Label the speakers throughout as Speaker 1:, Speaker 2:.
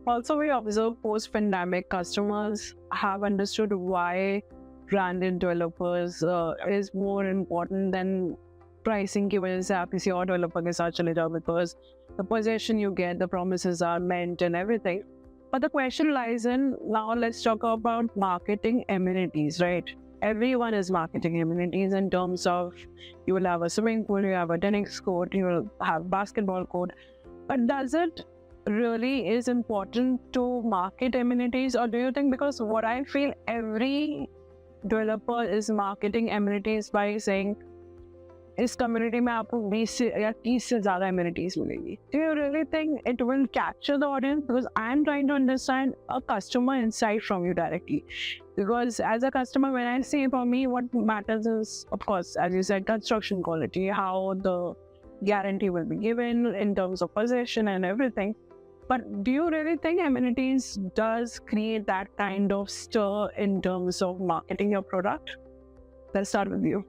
Speaker 1: Also, we observe post-pandemic customers have understood why branded developers is more important than pricing की वजह से आप किसी और developer के साथ चले जाओ, because the possession you get, the promises are meant and everything. But the question lies in, now let's talk about marketing amenities, right? Everyone is marketing amenities in terms of, you will have a swimming pool, you have a tennis court, you will have basketball court. But does it really is important to market amenities, or do you think, because what I feel, every developer is marketing amenities by saying इस community में आपको 20 से या 30 से ज़्यादा amenities मिलेगी. Do you really think it will capture the audience? Because I am trying to understand a customer insight from you directly. Because as a customer, when I see, for me, what matters is, of course, as you said, construction quality, how the guarantee will be given in terms of possession and everything. But do you really think amenities does create that kind of stir in terms of marketing your product? Let's start with you.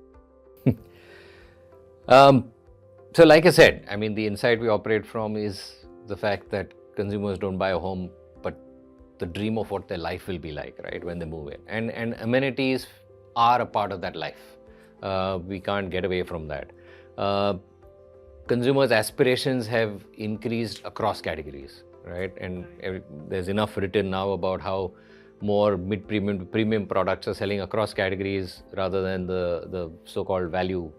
Speaker 2: So like I said, I mean, the insight we operate from is the fact that consumers don't buy a home, but the dream of what their life will be like, right, when they move in. And amenities are a part of that life. We can't get away from that. Consumers' aspirations have increased across categories, right? And there's enough written now about how more mid-premium to premium products are selling across categories rather than the so-called value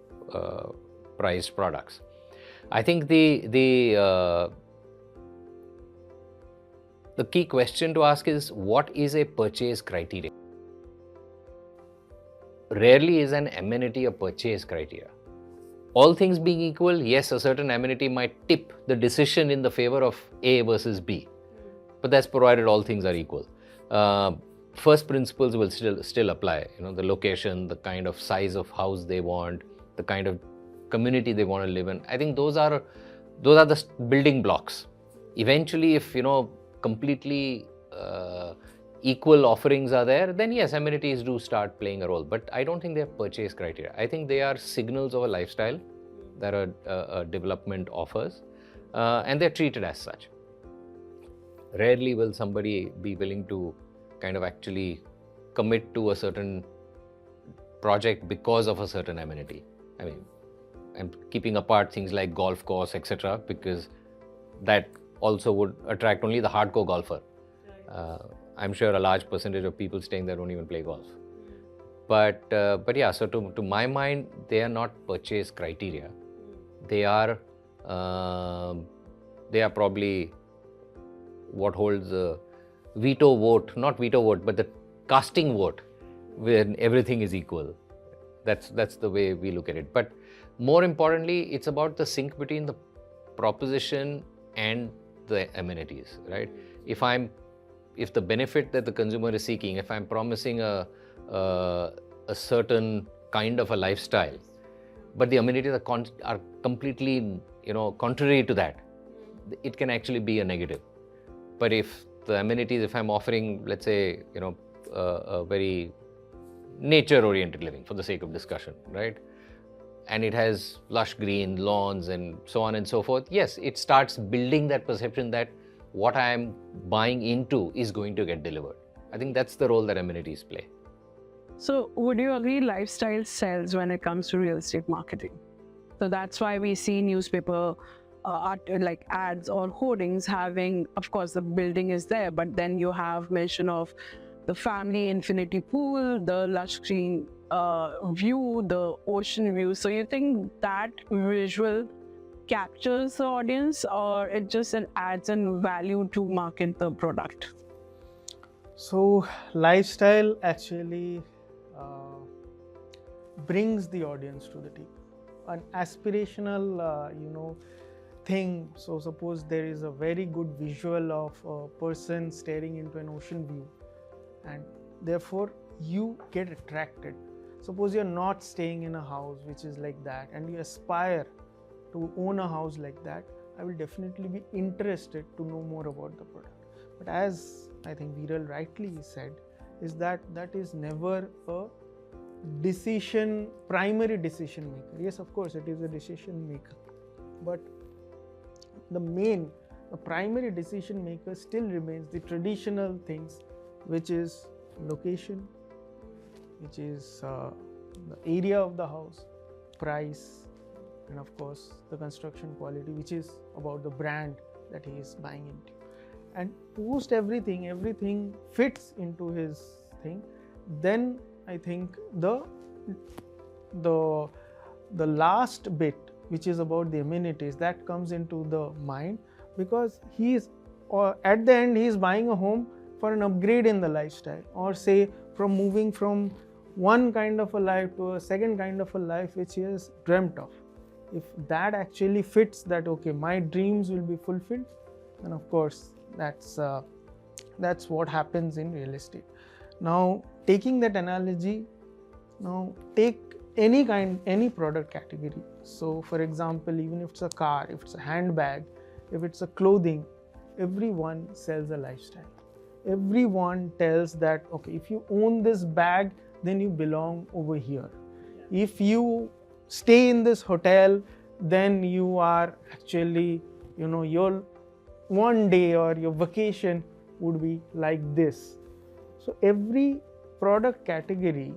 Speaker 2: priced products. I think the key question to ask is, what is a purchase criteria? Rarely is an amenity a purchase criteria. All things being equal, yes, a certain amenity might tip the decision in the favor of A versus B, but that's provided all things are equal. First principles will still apply. You know, the location, the kind of size of house they want, the kind of community they want to live in. I think those are the building blocks. Eventually, if completely equal offerings are there, then yes, amenities do start playing a role. But I don't think they are purchase criteria. I think they are signals of a lifestyle that a development offers, and they're treated as such. Rarely will somebody be willing to kind of actually commit to a certain project because of a certain amenity. I mean, I'm keeping apart things like golf course, etc., because that also would attract only the hardcore golfer. I'm sure a large percentage of people staying there don't even play golf. But yeah, so to my mind, they are not purchase criteria. They are probably what holds a veto vote, not veto vote, but the casting vote when everything is equal. That's the way we look at it. But more importantly, it's about the sync between the proposition and the amenities, right? If the benefit that the consumer is seeking, if I'm promising a certain kind of a lifestyle, but the amenities are completely, contrary to that, it can actually be a negative. But if the amenities, if I'm offering, let's say, a very nature-oriented living for the sake of discussion, right? And it has lush green lawns and so on and so forth, yes, it starts building that perception that what I am buying into is going to get delivered. I think that's the role that amenities play.
Speaker 1: So would you agree lifestyle sells when it comes to real estate marketing? So that's why we see newspaper like ads or hoardings having, of course, the building is there, but then you have mention of the family infinity pool, the lush green view, the ocean view. So you think that visual captures the audience, or it just adds in value to market the product?
Speaker 3: So lifestyle actually brings the audience to the table. An aspirational, thing. So suppose there is a very good visual of a person staring into an ocean view, and therefore you get attracted. Suppose you're not staying in a house which is like that and you aspire to own a house like that, I will definitely be interested to know more about the product. But as I think Viral rightly said, is that is never a primary decision maker. Yes, of course, it is a decision maker, but the main the primary decision maker still remains the traditional things, which is location, which is the area of the house, price, and of course the construction quality, which is about the brand that he is buying into. And post everything fits into his thing, then I think the last bit, which is about the amenities, that comes into the mind, because he is, or at the end he is buying a home for an upgrade in the lifestyle, or say from moving from one kind of a life to a second kind of a life which he has dreamt of. If that actually fits, that okay, my dreams will be fulfilled, then of course that's what happens in real estate. Now taking that analogy, now take any product category. So for example, even if it's a car, if it's a handbag, if it's a clothing, everyone sells a lifestyle. Everyone tells that okay, if you own this bag, then you belong over here. If you stay in this hotel, then you are actually, your one day or your vacation would be like this. So every product category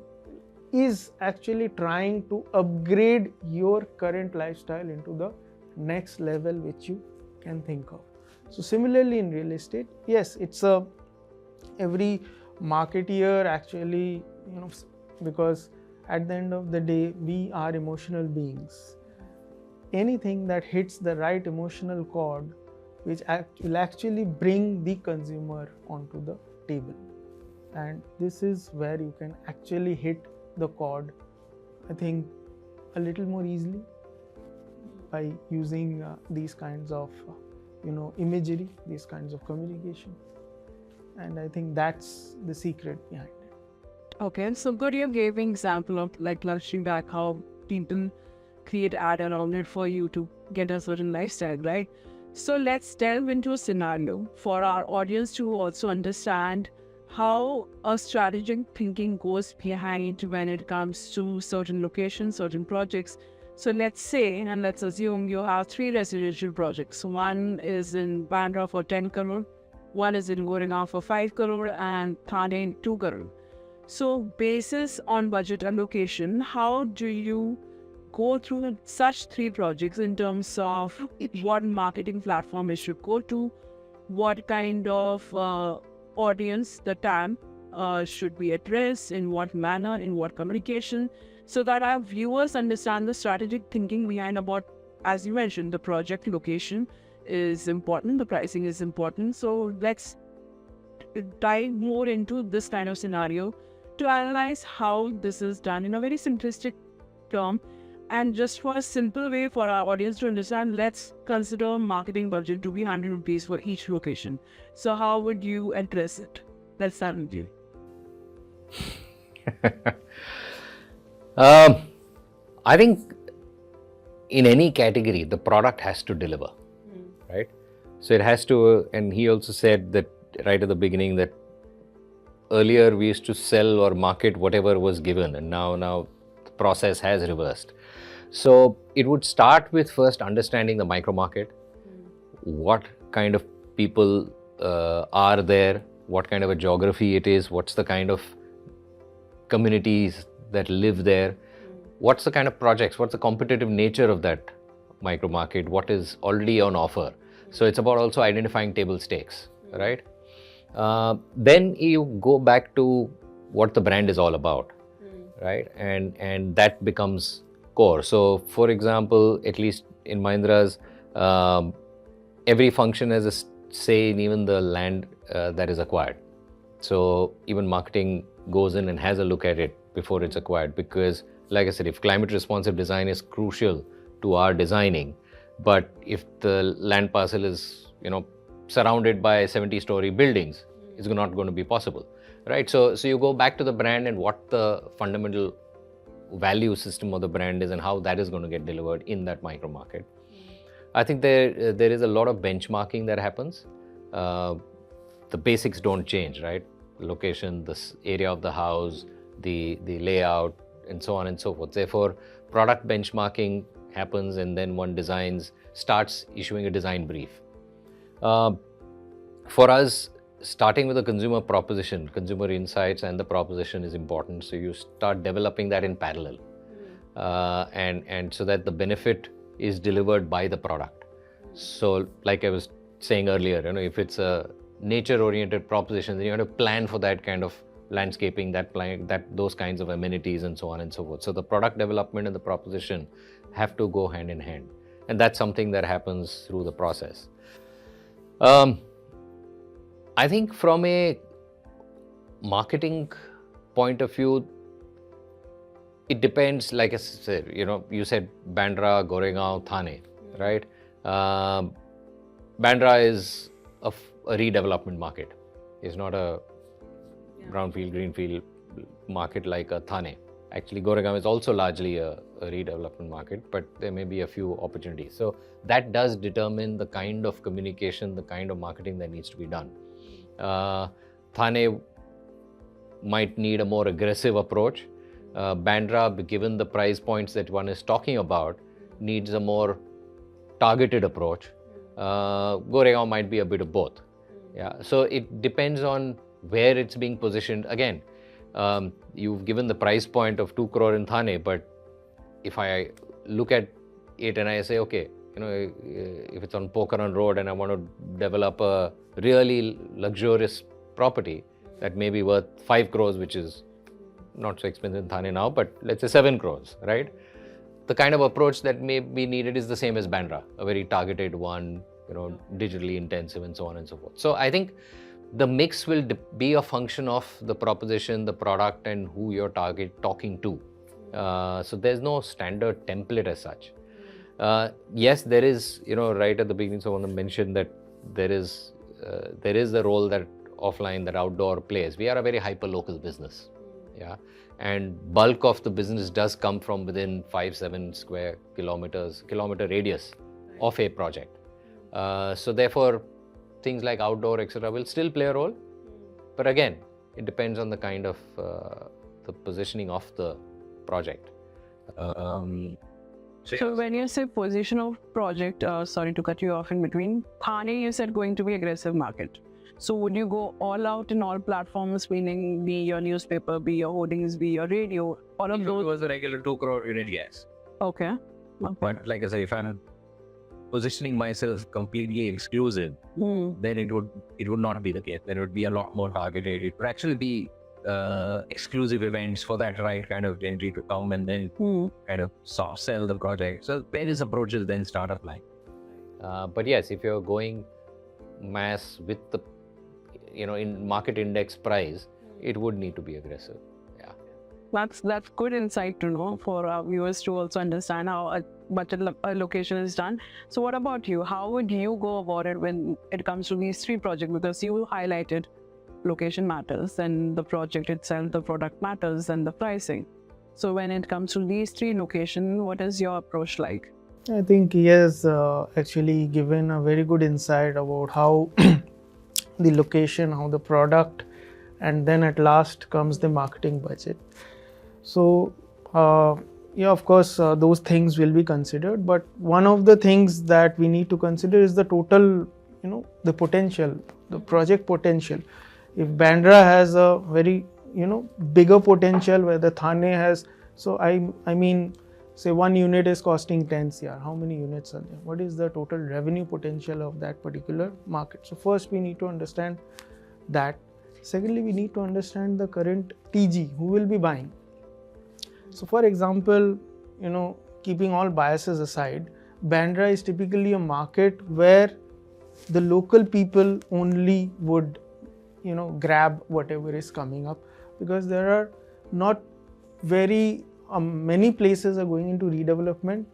Speaker 3: is actually trying to upgrade your current lifestyle into the next level which you can think of. So similarly in real estate, yes, it's every marketeer actually, because at the end of the day we are emotional beings. Anything that hits the right emotional chord, which will actually bring the consumer onto the table, and this is where you can actually hit the chord, I think, a little more easily by using these kinds of imagery, these kinds of communication, and I think that's the secret behind it.
Speaker 1: Okay, so good, you gave an example of like luxury bag, how people create ad around it for you to get a certain lifestyle, right? So let's delve into a scenario for our audience to also understand how a strategic thinking goes behind when it comes to certain locations, certain projects. So let's say, and let's assume you have 3 residential projects. One is in Bandra for 10 crore, one is in Goregaon for 5 crore, and Thane 2 crore. So basis on budget and location, how do you go through such 3 projects in terms of what marketing platform it should go to, what kind of audience, the TAM should be addressed, in what manner, in what communication, so that our viewers understand the strategic thinking behind about, as you mentioned, the project location is important, the pricing is important. So let's dive more into this kind of scenario to analyze how this is done in a very simplistic term. And just for a simple way for our audience to understand, let's consider marketing budget to be 100 rupees for each location. So how would you address it? Let's start with you.
Speaker 2: I think in any category, the product has to deliver, right? So it has to, and he also said that right at the beginning that earlier we used to sell or market whatever was given, and now the process has reversed. So it would start with first understanding the micro market, what kind of people are there, what kind of a geography it is, what's the kind of communities that live there, what's the kind of projects, what's the competitive nature of that micro market, what is already on offer. So it's about also identifying table stakes, right? Then you go back to what the brand is all about, right? And that becomes core. So for example, at least in Mahindra's, every function has a say in even the land that is acquired. So even marketing goes in and has a look at it before it's acquired, because like I said, if climate responsive design is crucial to our designing, but if the land parcel is, surrounded by 70-story buildings, it's not going to be possible, right? So you go back to the brand and what the fundamental value system of the brand is and how that is going to get delivered in that micro market. I think there is a lot of benchmarking that happens. The basics don't change, right? The location, the area of the house, the layout, and so on and so forth. Therefore, product benchmarking happens, and then one starts issuing a design brief. For us, starting with a consumer proposition, consumer insights and the proposition is important. So you start developing that in parallel, and so that the benefit is delivered by the product. So like I was saying earlier, if it's a nature-oriented proposition, then you have to plan for that kind of landscaping, those kinds of amenities and so on and so forth. So the product development and the proposition have to go hand in hand, and that's something that happens through the process. I think from a marketing point of view, it depends. Like I said, you said Bandra, Goregaon, Thane, right? Bandra is a redevelopment market. It's not a brownfield, greenfield market like a Thane. Actually, Goregaon is also largely a redevelopment market, but there may be a few opportunities. So that does determine the kind of communication, the kind of marketing that needs to be done. Thane might need a more aggressive approach. Bandra, given the price points that one is talking about, needs a more targeted approach. Goregaon might be a bit of both. Yeah. So it depends on where it's being positioned. Again, you've given the price point of 2 crore in Thane, but if I look at it and I say, okay, if it's on Pokhran Road and I want to develop a really luxurious property that may be worth 5 crores, which is not so expensive in Thane now, but let's say 7 crores, right? The kind of approach that may be needed is the same as Bandra, a very targeted one, digitally intensive and so on and so forth. So I think the mix will be a function of the proposition, the product, and who you're talking to. So there's no standard template as such. Yes, there is, right at the beginning, someone mentioned that there is the role that offline, that outdoor plays. We are a very hyper-local business, yeah, and bulk of the business does come from within 5-7 square kilometer radius of a project. So therefore, things like outdoor, etc., will still play a role, but again, it depends on the kind of the positioning of the project.
Speaker 1: So when you say position of project, sorry to cut you off in between, Thane, you said going to be aggressive market. So would you go all out in all platforms, meaning be your newspaper, be your hoardings, be your radio, all of those?
Speaker 4: It was a regular 2 crore unit, yes.
Speaker 1: Okay.
Speaker 4: But like I said, if I'm positioning myself completely exclusive, then it would not be the case. Then it would be a lot more targeted. It would actually be exclusive events for that right kind of entry to come and then kind of soft sell the project. So various approaches then start applying.
Speaker 2: But yes, if you're going mass with the, in market index price, it would need to be aggressive. Yeah.
Speaker 1: That's good insight to know for our viewers to also understand how a budget allocation is done. So what about you? How would you go about it when it comes to these 3 projects? Because you highlighted location matters, and the project itself, the product matters, and the pricing. So when it comes to these 3 locations, what is your approach like?
Speaker 3: I think he has actually given a very good insight about how the location, how the product, and then at last comes the marketing budget. So yeah, of course, those things will be considered, but one of the things that we need to consider is the total, the potential, the project potential. If Bandra has a very, bigger potential where the Thane has, so I mean, say 1 unit is costing 10 CR. How many units are there? What is the total revenue potential of that particular market? So first we need to understand that. Secondly, we need to understand the current TG, who will be buying. So for example, keeping all biases aside, Bandra is typically a market where the local people only would grab whatever is coming up, because there are not very many places are going into redevelopment.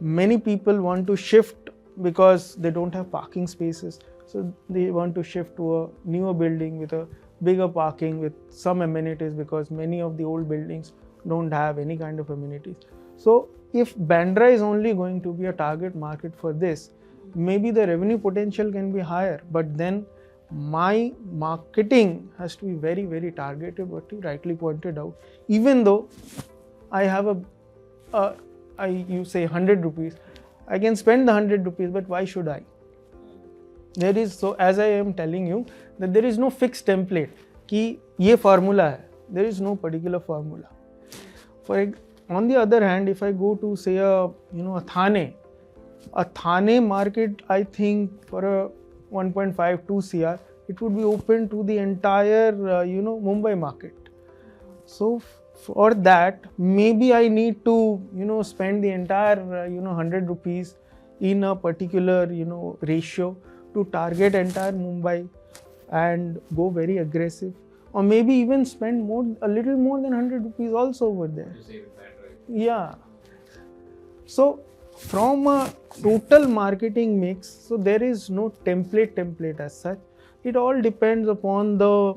Speaker 3: Many people want to shift because they don't have parking spaces, so they want to shift to a newer building with a bigger parking with some amenities, because many of the old buildings don't have any kind of amenities. So if Bandra is only going to be a target market for this, maybe the revenue potential can be higher, but then my marketing has to be very, very targeted, what you rightly pointed out. Even though I have you say 100 rupees, I can spend the 100 rupees, but why should I? There is, so as I am telling you, that there is no fixed template कि ये formula है. There is no particular formula. On the other hand, if I go to say a Thane market, I think for a 1.5 2 CR, it would be open to the entire Mumbai market. So for that, maybe I need to spend the entire 100 rupees in a particular ratio to target entire Mumbai and go very aggressive, or maybe even spend a little more than 100 rupees also over there. Yeah. So from a total marketing mix, so there is no template as such. It all depends upon the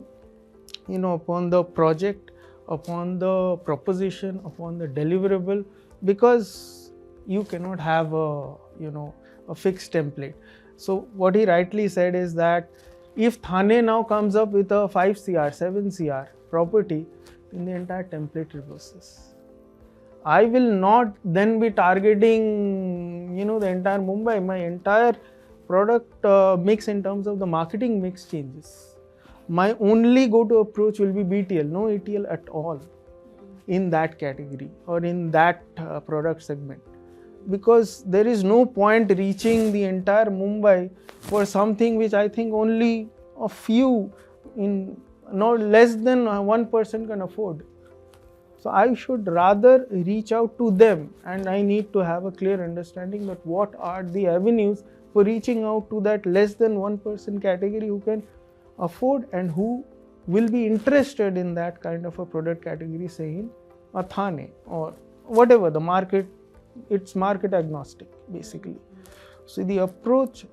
Speaker 3: upon the project, upon the proposition, upon the deliverable, because you cannot have a fixed template. So what he rightly said is that if Thane now comes up with a 5 CR, 7 CR property, then the entire template reverses. I will not then be targeting the entire Mumbai. My entire product mix in terms of the marketing mix changes. My only go-to approach will be BTL, no ETL at all in that category or in that product segment. Because there is no point reaching the entire Mumbai for something which I think only a few, no less than 1% can afford. So I should rather reach out to them, and I need to have a clear understanding that what are the avenues for reaching out to that less than 1% category who can afford and who will be interested in that kind of a product category, say in a Thane or whatever the market. It's market agnostic basically. So the approach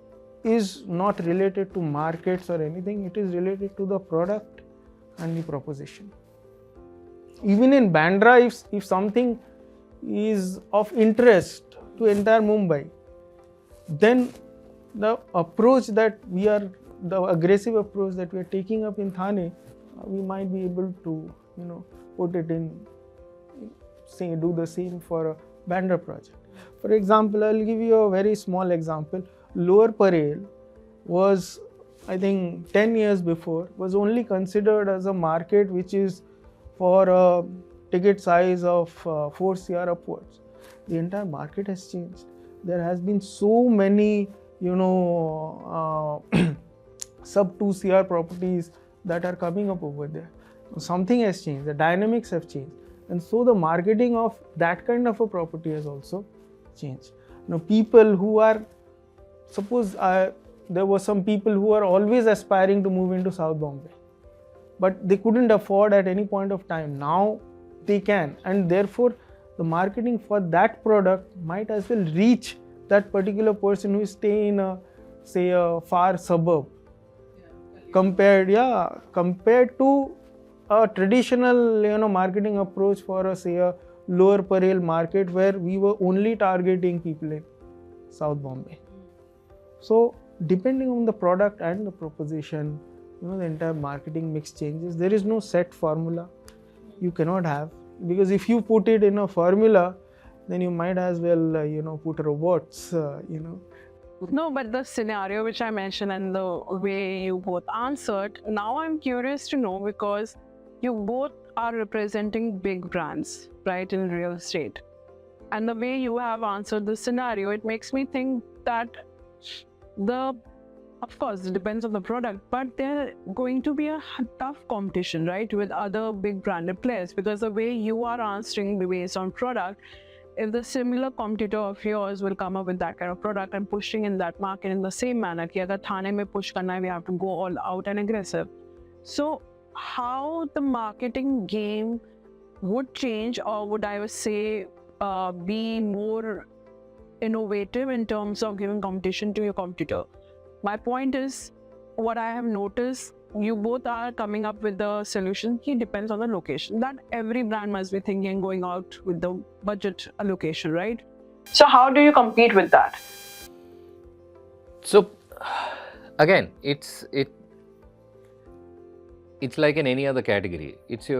Speaker 3: is not related to markets or anything, it is related to the product and the proposition. Even in Bandra, if something is of interest to entire Mumbai, then the approach that the aggressive approach that we are taking up in Thane, we might be able to put it in, say, do the same for a Bandra project. For example, I'll give you a very small example. Lower Parel was, I think 10 years before, was only considered as a market which is for a ticket size of 4 CR upwards. The entire market has changed. There has been so many sub 2 CR properties that are coming up over there. Something has changed, the dynamics have changed. And so the marketing of that kind of a property has also changed. People who are, suppose there were some people who are always aspiring to move into South Bombay, but they couldn't afford at any point of time. Now they can, and therefore the marketing for that product might as well reach that particular person who is staying in a far suburb, compared to a traditional marketing approach for a Lower Parel market where we were only targeting people in South Bombay. So depending on the product and the proposition, the entire marketing mix changes. There is no set formula you cannot have, because if you put it in a formula, then you might as well put robots.
Speaker 1: No, but the scenario which I mentioned and the way you both answered, now I'm curious to know, because you both are representing big brands, right, in real estate. And the way you have answered the scenario, it makes me think that of course, it depends on the product, but there's going to be a tough competition, right, with other big branded players, because the way you are answering based on product, if the similar competitor of yours will come up with that kind of product and pushing in that market in the same manner, कि अगर थाने में push करना है, we have to go all out and aggressive. So how the marketing game would change, or would I say be more innovative in terms of giving competition to your competitor? My point is, what I have noticed, you both are coming up with the solution. It depends on the location. That every brand must be thinking going out with the budget allocation, right? So how do you compete with that?
Speaker 2: So again, it's like in any other category. It's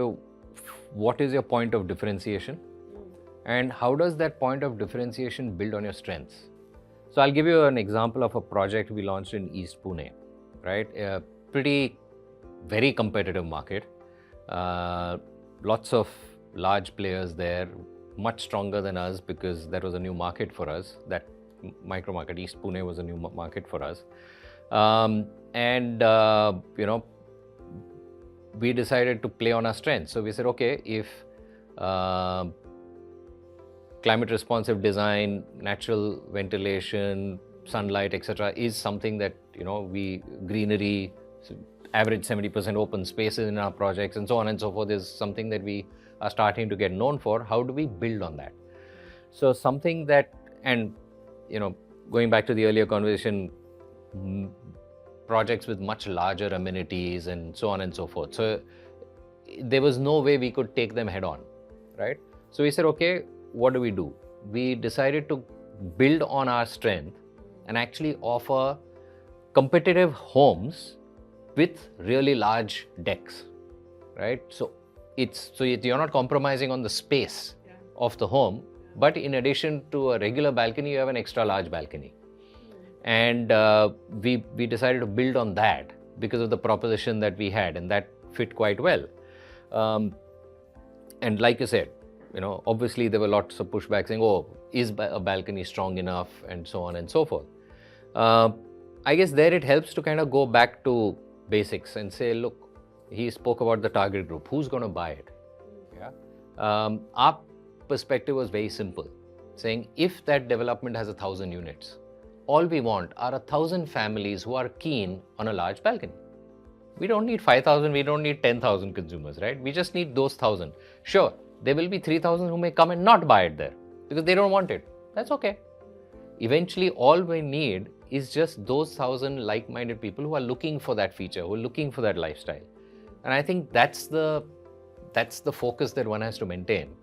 Speaker 2: what is your point of differentiation, and how does that point of differentiation build on your strengths? So I'll give you an example of a project we launched in East Pune, right? A very competitive market. Lots of large players there, much stronger than us because that was a new market for us. That micro market, East Pune, was a new market for us. We decided to play on our strengths. So we said, okay, if climate responsive design, natural ventilation, sunlight, etc., is something that, greenery, average 70% open spaces in our projects and so on and so forth is something that we are starting to get known for. How do we build on that? So something that, and going back to the earlier conversation, projects with much larger amenities and so on and so forth. So there was no way we could take them head on, right? So we said, okay, what do? We decided to build on our strength and actually offer competitive homes with really large decks, right? So you're not compromising on the space of the home, but in addition to a regular balcony, you have an extra large balcony. And we decided to build on that because of the proposition that we had, and that fit quite well. And like you said, obviously there were lots of pushback saying, oh, is a balcony strong enough, and so on and so forth. I guess there it helps to kind of go back to basics and say, look, he spoke about the target group. Who's going to buy it? Yeah. Our perspective was very simple, saying if that development has 1,000 units, all we want are 1,000 families who are keen on a large balcony. We don't need 5,000, we don't need 10,000 consumers, right? We just need those 1,000. Sure, there will be 3,000 who may come and not buy it there because they don't want it. That's okay. Eventually, all we need is just those 1,000 like-minded people who are looking for that feature, who are looking for that lifestyle. And I think that's the focus that one has to maintain.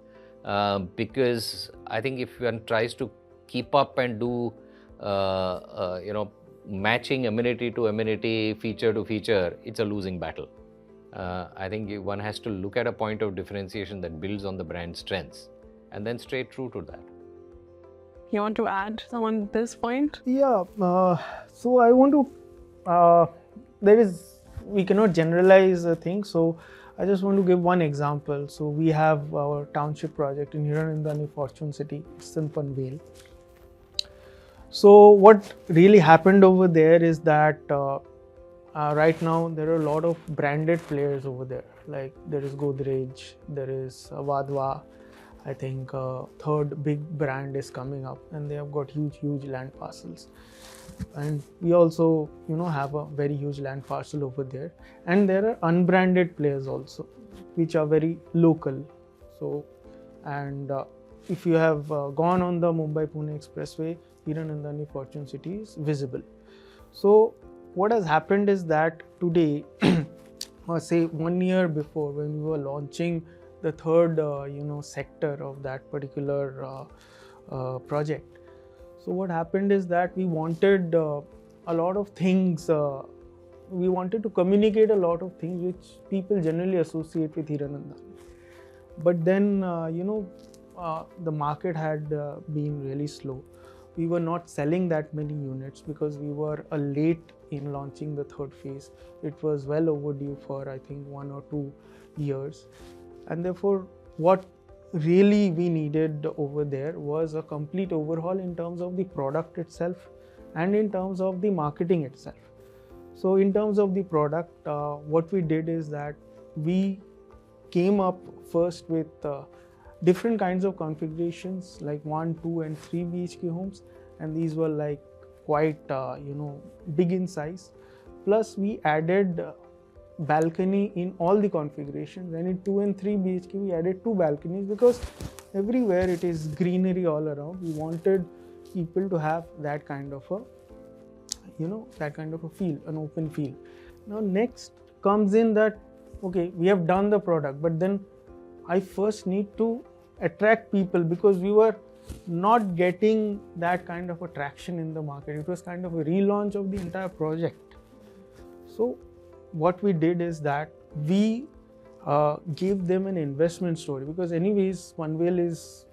Speaker 2: Because I think if one tries to keep up and do matching amenity to amenity, feature to feature, it's a losing battle. I think one has to look at a point of differentiation that builds on the brand strengths and then stay true to that.
Speaker 1: You want to add on this point?
Speaker 3: Yeah, so I want to, we cannot generalize a thing, so I just want to give one example. So we have our township project in Hiranandani, Fortune City, it's in Unveil. So what really happened over there is that right now there are a lot of branded players over there. Like there is Godrej, there is Vadwa. I think third big brand is coming up, and they have got huge land parcels. And we also, have a very huge land parcel over there. And there are unbranded players also, which are very local. So, and if you have gone on the Mumbai-Pune Expressway, Hiranandani Fortune City is visible. So what has happened is that today, or say 1 year before, when we were launching the third sector of that particular project, so what happened is that we wanted a lot of things, we wanted to communicate a lot of things which people generally associate with Hiranandani. But then the market had been really slow. We were not selling that many units because we were late in launching the third phase. It was well overdue for, I think, 1 or 2 years. And therefore, what really we needed over there was a complete overhaul in terms of the product itself and in terms of the marketing itself. So in terms of the product, what we did is that we came up first with different kinds of configurations like 1, 2 and 3 BHK homes, and these were like quite big in size. Plus we added balcony in all the configurations, and in 2 and 3 BHK we added 2 balconies because everywhere it is greenery all around. We wanted people to have that kind of a feel, an open feel. Now next comes in that, okay, we have done the product, but then I first need to attract people because we were not getting that kind of attraction in the market. It was kind of a relaunch of the entire project. So what we did is that we gave them an investment story, because anyways, unveil is,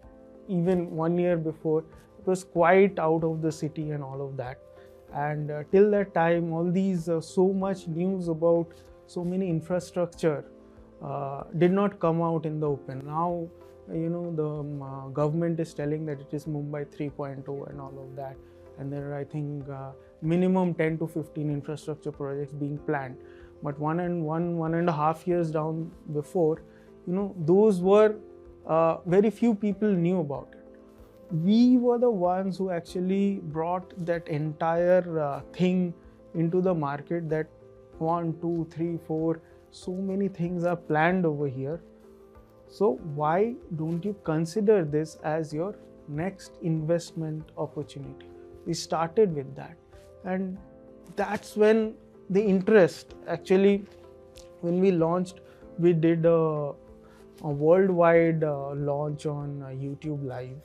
Speaker 3: even 1 year before, it was quite out of the city and all of that. And till that time, all these so much news about so many infrastructure did not come out in the open. Now, the government is telling that it is Mumbai 3.0 and all of that. And there are, I think, minimum 10 to 15 infrastructure projects being planned. But one and a half years down before, those were very few people knew about it. We were the ones who actually brought that entire thing into the market, that 1, 2, 3, 4, so many things are planned over here. So why don't you consider this as your next investment opportunity? We started with that, and that's when the interest, actually, when we launched, we did a worldwide launch on YouTube Live,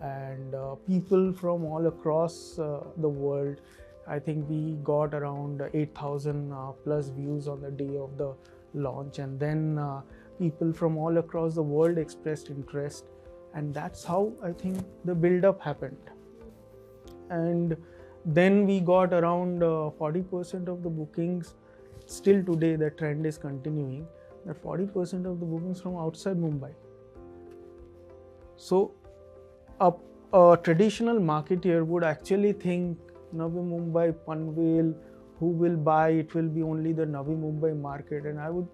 Speaker 3: and people from all across the world, I think we got around 8,000 plus views on the day of the launch, and then people from all across the world expressed interest, and that's how I think the build-up happened. And then we got around 40% of the bookings. Still today, the trend is continuing, that 40% of the bookings from outside Mumbai. So a traditional marketer would actually think Navi Mumbai, Unveil, who will buy, it will be only the Navi Mumbai market. And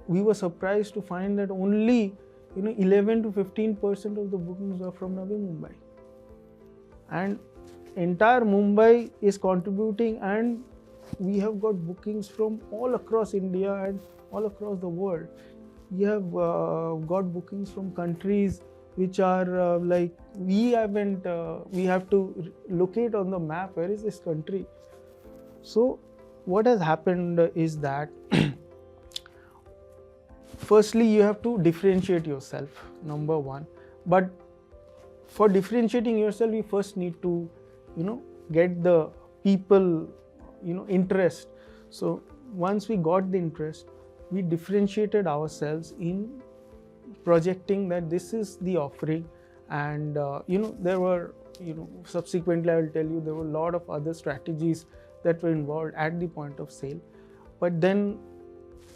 Speaker 3: we were surprised to find that only 11 to 15% of the bookings are from Navi Mumbai. And entire Mumbai is contributing, and we have got bookings from all across India and all across the world. We have got bookings from countries which are we have to locate on the map, where is this country? So what has happened is that firstly, you have to differentiate yourself, number one. But for differentiating yourself, you first need to get the people interest. So once we got the interest, we differentiated ourselves in projecting that this is the offering. And there were subsequently, I will tell you, there were a lot of other strategies that were involved at the point of sale. But then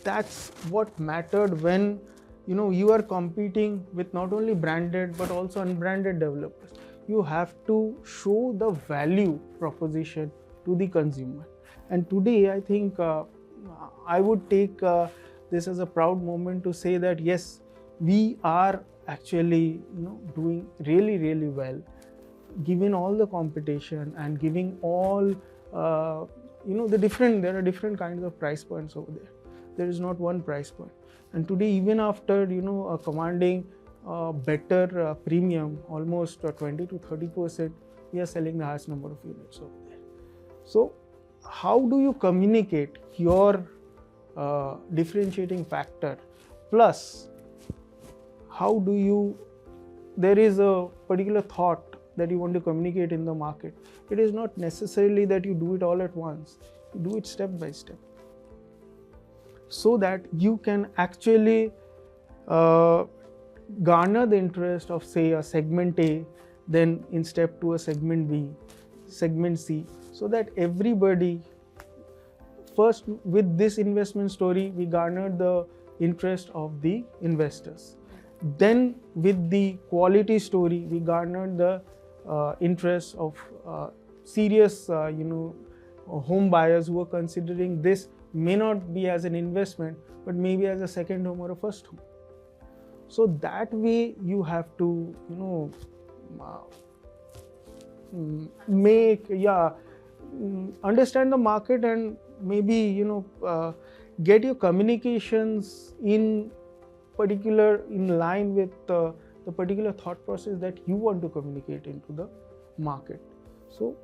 Speaker 3: that's what mattered when you are competing with not only branded but also unbranded developers. You have to show the value proposition to the consumer. And today, I think I would take this as a proud moment to say that yes, we are actually doing really, really well, given all the competition and giving all there are different kinds of price points over there. There is not one price point. And today, even after commanding better premium, almost 20 to 30%, we are selling the highest number of units over there. So how do you communicate your differentiating factor? Plus, how do you, there is a particular thought that you want to communicate in the market. It is not necessarily that you do it all at once. You do it step by step, so that you can actually garner the interest of, say, a segment A, then in step 2 a segment B, segment C, so that everybody, first with this investment story, we garnered the interest of the investors. Then with the quality story, we garnered the interest of serious home buyers who are considering this may not be as an investment, but maybe as a second home or a first home. So that way you have to understand the market, and maybe get your communications in line with the particular thought process that you want to communicate into the market. So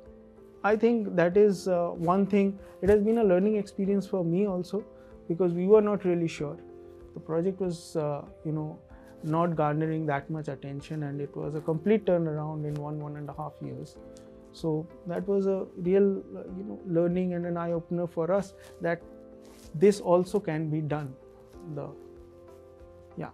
Speaker 3: I think that is one thing. It has been a learning experience for me also, because we were not really sure. The project was not garnering that much attention, and it was a complete turnaround in 1.5 years. So that was a real learning and an eye-opener for us, that this also can be done. Yeah.